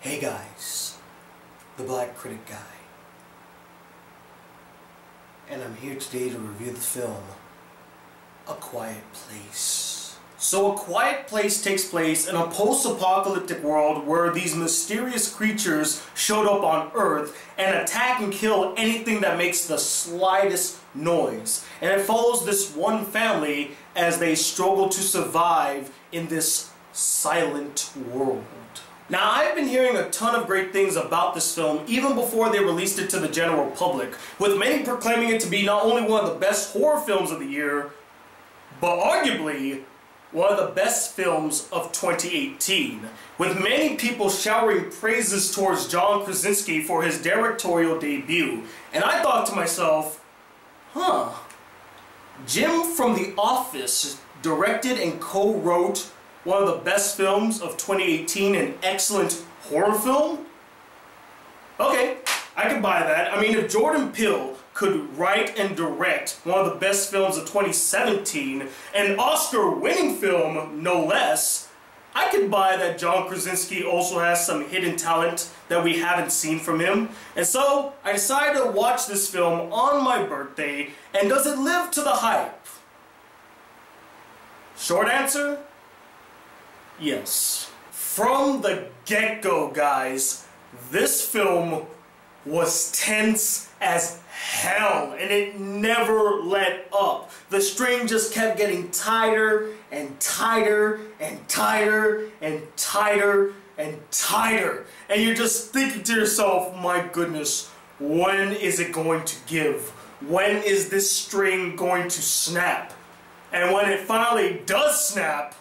Hey guys, the Black Critic Guy, and I'm here today to review the film A Quiet Place. So A Quiet Place takes place in a post-apocalyptic world where these mysterious creatures showed up on Earth and attack and kill anything that makes the slightest noise. And it follows this one family as they struggle to survive in this silent world. Now, I've been hearing a ton of great things about this film even before they released it to the general public, with many proclaiming it to be not only one of the best horror films of the year, but arguably one of the best films of 2018, with many people showering praises towards John Krasinski for his directorial debut. And I thought to myself, Jim from The Office directed and co-wrote one of the best films of 2018, an excellent horror film? Okay, I can buy that. I mean, if Jordan Peele could write and direct one of the best films of 2017, an Oscar-winning film, no less, I could buy that John Krasinski also has some hidden talent that we haven't seen from him. And so, I decided to watch this film on my birthday, and does it live to the hype? Short answer? Yes. From the get-go, guys, this film was tense as hell, and it never let up. The string just kept getting tighter and tighter and tighter and tighter and tighter. And you're just thinking to yourself, my goodness, when is it going to give? When is this string going to snap? And when it finally does snap,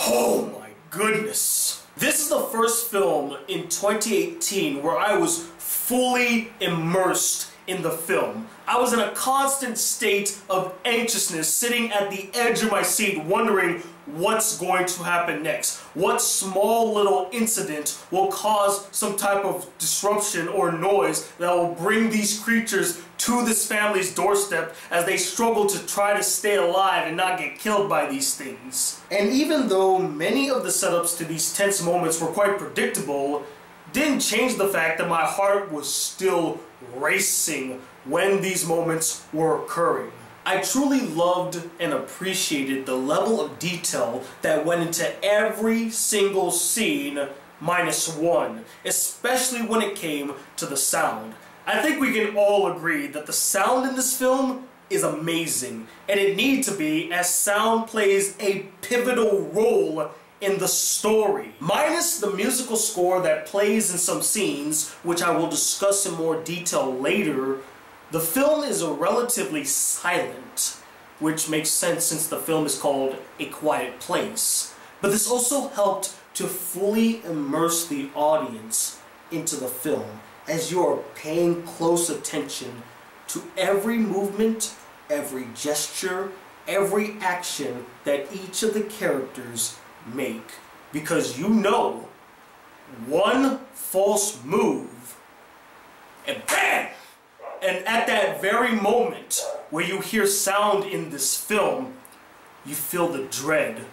oh my goodness. This is the first film in 2018 where I was fully immersed in the film. I was in a constant state of anxiousness, sitting at the edge of my seat wondering what's going to happen next. What small little incident will cause some type of disruption or noise that will bring these creatures to this family's doorstep as they struggle to try to stay alive and not get killed by these things. And even though many of the setups to these tense moments were quite predictable, didn't change the fact that my heart was still racing when these moments were occurring. I truly loved and appreciated the level of detail that went into every single scene minus one, especially when it came to the sound. I think we can all agree that the sound in this film is amazing, and it needs to be, as sound plays a pivotal role in the story. Minus the musical score that plays in some scenes, which I will discuss in more detail later, the film is relatively silent, which makes sense since the film is called A Quiet Place. But this also helped to fully immerse the audience into the film, as you are paying close attention to every movement, every gesture, every action that each of the characters make. Because you know, one false move, and bam! And at that very moment where you hear sound in this film, you feel the dread,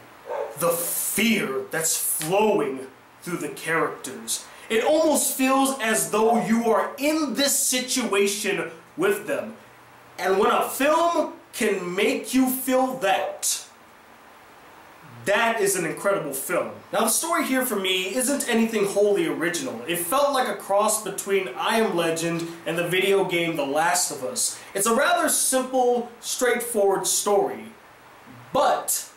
the fear that's flowing through the characters. It almost feels as though you are in this situation with them. And when a film can make you feel that, that is an incredible film. Now, the story here for me isn't anything wholly original. It felt like a cross between I Am Legend and the video game The Last of Us. It's a rather simple, straightforward story, but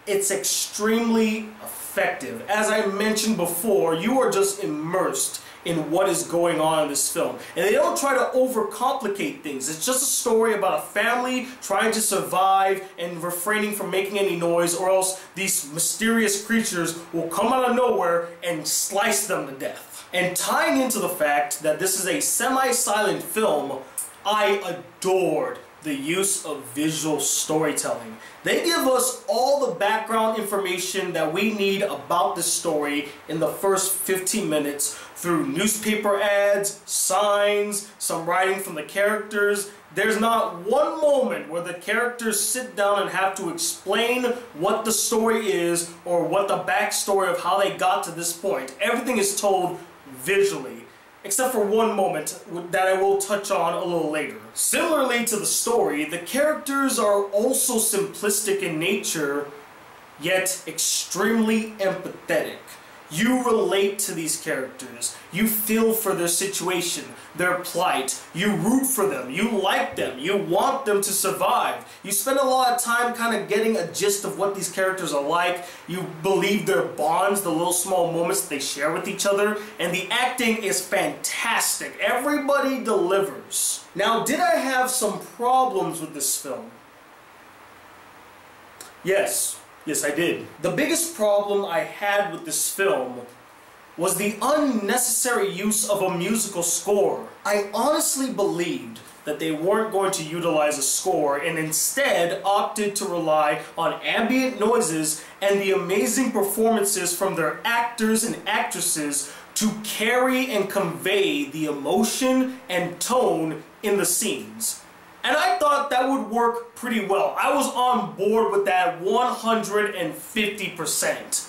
it's extremely effective. As I mentioned before, you are just immersed in what is going on in this film. And they don't try to overcomplicate things. It's just a story about a family trying to survive and refraining from making any noise, or else these mysterious creatures will come out of nowhere and slice them to death. And tying into the fact that this is a semi-silent film, I adored the use of visual storytelling. They give us all the background information that we need about the story in the first 15 minutes through newspaper ads, signs, some writing from the characters, There's not one moment where the characters sit down and have to explain what the story is or what the backstory of how they got to this point. Everything is told visually, except for one moment that I will touch on a little later. Similarly to the story, the characters are also simplistic in nature, yet extremely empathetic. You relate to these characters. You feel for their situation, their plight. You root for them. You like them. You want them to survive. You spend a lot of time kind of getting a gist of what these characters are like. You believe their bonds, the little small moments they share with each other. And the acting is fantastic. Everybody delivers. Now, did I have some problems with this film? Yes. Yes, I did. The biggest problem I had with this film was the unnecessary use of a musical score. I honestly believed that they weren't going to utilize a score and instead opted to rely on ambient noises and the amazing performances from their actors and actresses to carry and convey the emotion and tone in the scenes. And I thought that would work pretty well. I was on board with that 150%.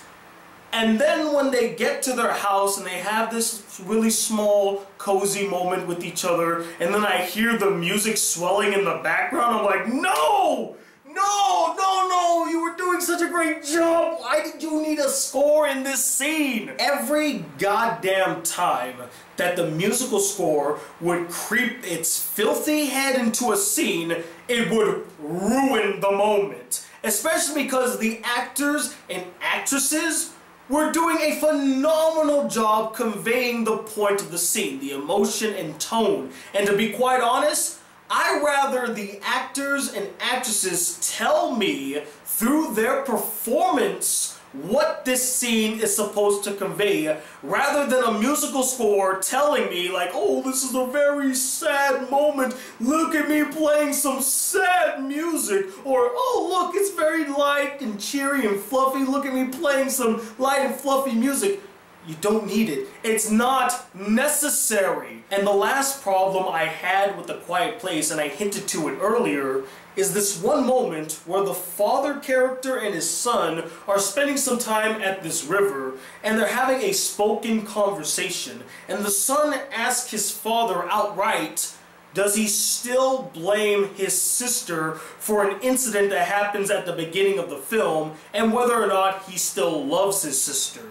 And then when they get to their house and they have this really small, cozy moment with each other, and then I hear the music swelling in the background, I'm like, no! No, no, no, you were doing such a great job. Why did you need a score in this scene? Every goddamn time that the musical score would creep its filthy head into a scene, it would ruin the moment. Especially because the actors and actresses were doing a phenomenal job conveying the point of the scene, the emotion and tone. And to be quite honest, I'd rather the actors and actresses tell me through their performance what this scene is supposed to convey, rather than a musical score telling me like, oh, this is a very sad moment, look at me playing some sad music, or oh look, it's very light and cheery and fluffy, look at me playing some light and fluffy music. You don't need it. It's not necessary. And the last problem I had with The Quiet Place, and I hinted to it earlier, is this one moment where the father character and his son are spending some time at this river, and they're having a spoken conversation. And the son asks his father outright, does he still blame his sister for an incident that happens at the beginning of the film, and whether or not he still loves his sister?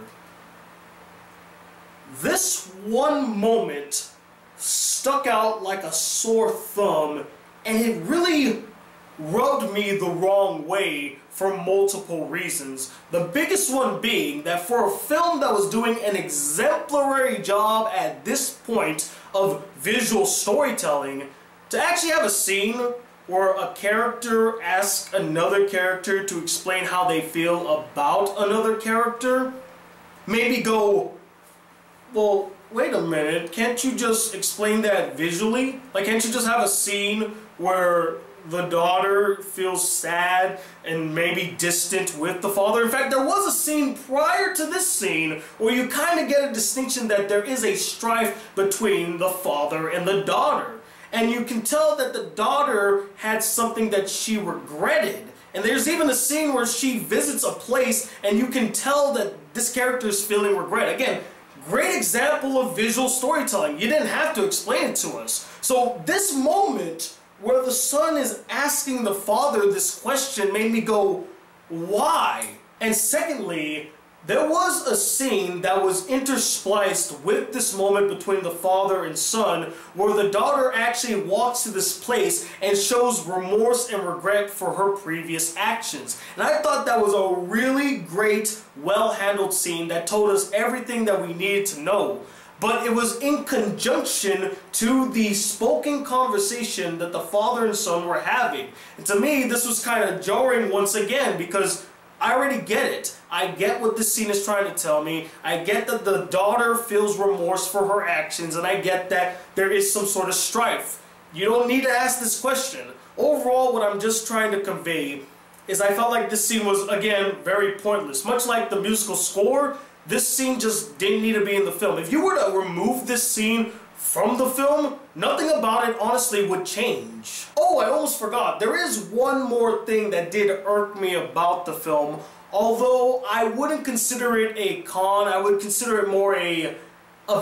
This one moment stuck out like a sore thumb, and it really rubbed me the wrong way for multiple reasons. The biggest one being that for a film that was doing an exemplary job at this point of visual storytelling, to actually have a scene where a character asks another character to explain how they feel about another character, maybe go, well, wait a minute, can't you just explain that visually? Like, can't you just have a scene where the daughter feels sad and maybe distant with the father? In fact, there was a scene prior to this scene where you kind of get a distinction that there is a strife between the father and the daughter. And you can tell that the daughter had something that she regretted. And there's even a scene where she visits a place and you can tell that this character is feeling regret. Again, great example of visual storytelling. You didn't have to explain it to us. So this moment where the son is asking the father this question made me go, why? And secondly, there was a scene that was interspliced with this moment between the father and son where the daughter actually walks to this place and shows remorse and regret for her previous actions. And I thought that was a really great, well-handled scene that told us everything that we needed to know. But it was in conjunction to the spoken conversation that the father and son were having. And to me, this was kind of jarring once again, because I already get it. I get what this scene is trying to tell me. I get that the daughter feels remorse for her actions, and I get that there is some sort of strife. You don't need to ask this question. Overall, what I'm just trying to convey is I felt like this scene was, again, very pointless. Much like the musical score, this scene just didn't need to be in the film. If you were to remove this scene from the film, nothing about it honestly would change. Oh, I almost forgot. There is one more thing that did irk me about the film. Although I wouldn't consider it a con, I would consider it more a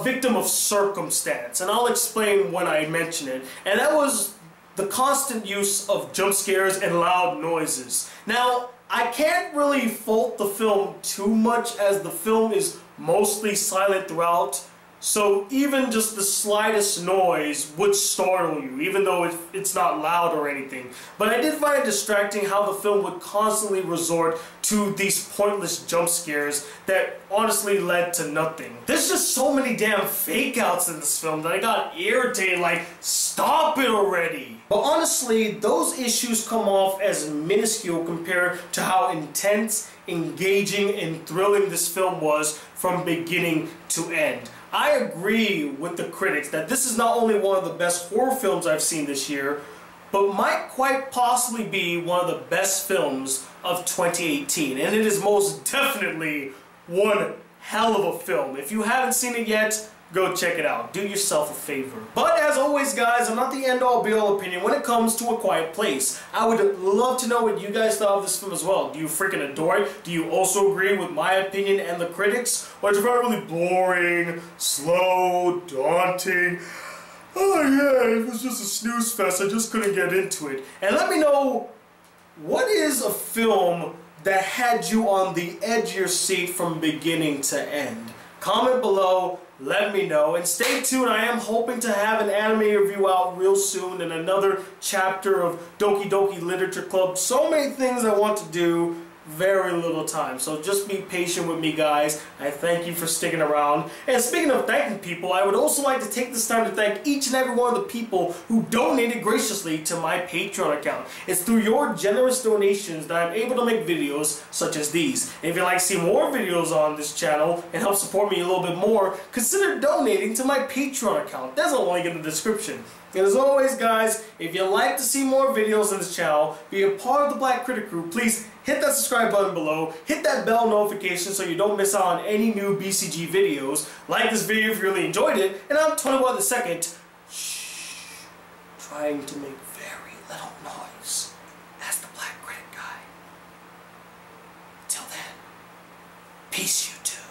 victim of circumstance. And I'll explain when I mention it. And that was the constant use of jump scares and loud noises. Now, I can't really fault the film too much as the film is mostly silent throughout. So even just the slightest noise would startle you, even though it's not loud or anything. But I did find it distracting how the film would constantly resort to these pointless jump scares that honestly led to nothing. There's just so many damn fake outs in this film that I got irritated, like, stop it already! But honestly, those issues come off as minuscule compared to how intense, engaging, and thrilling this film was from beginning to end. I agree with the critics that this is not only one of the best horror films I've seen this year, but might quite possibly be one of the best films of 2018. And it is most definitely one hell of a film. If you haven't seen it yet, go check it out. Do yourself a favor. But as always, guys, I'm not the end-all be-all opinion when it comes to A Quiet Place. I would love to know what you guys thought of this film as well. Do you freaking adore it? Do you also agree with my opinion and the critics? Or did you find it really boring, slow, daunting? Oh yeah, it was just a snooze fest. I just couldn't get into it. And let me know, what is a film that had you on the edge of your seat from beginning to end? Comment below, let me know, and stay tuned. I am hoping to have an anime review out real soon and another chapter of Doki Doki Literature Club. So many things I want to do, very little time. So just be patient with me, guys. I thank you for sticking around. And speaking of thanking people, I would also like to take this time to thank each and every one of the people who donated graciously to my Patreon account. It's through your generous donations that I'm able to make videos such as these. And if you'd like to see more videos on this channel and help support me a little bit more, consider donating to my Patreon account. There's a link in the description. And as always, guys, if you'd like to see more videos on this channel, be a part of the Black Critic Crew, please hit that subscribe button below, hit that bell notification so you don't miss out on any new BCG videos, like this video if you really enjoyed it, and I'm 21 the second, trying to make very little noise as the Black Critic Guy. Till then, peace you two.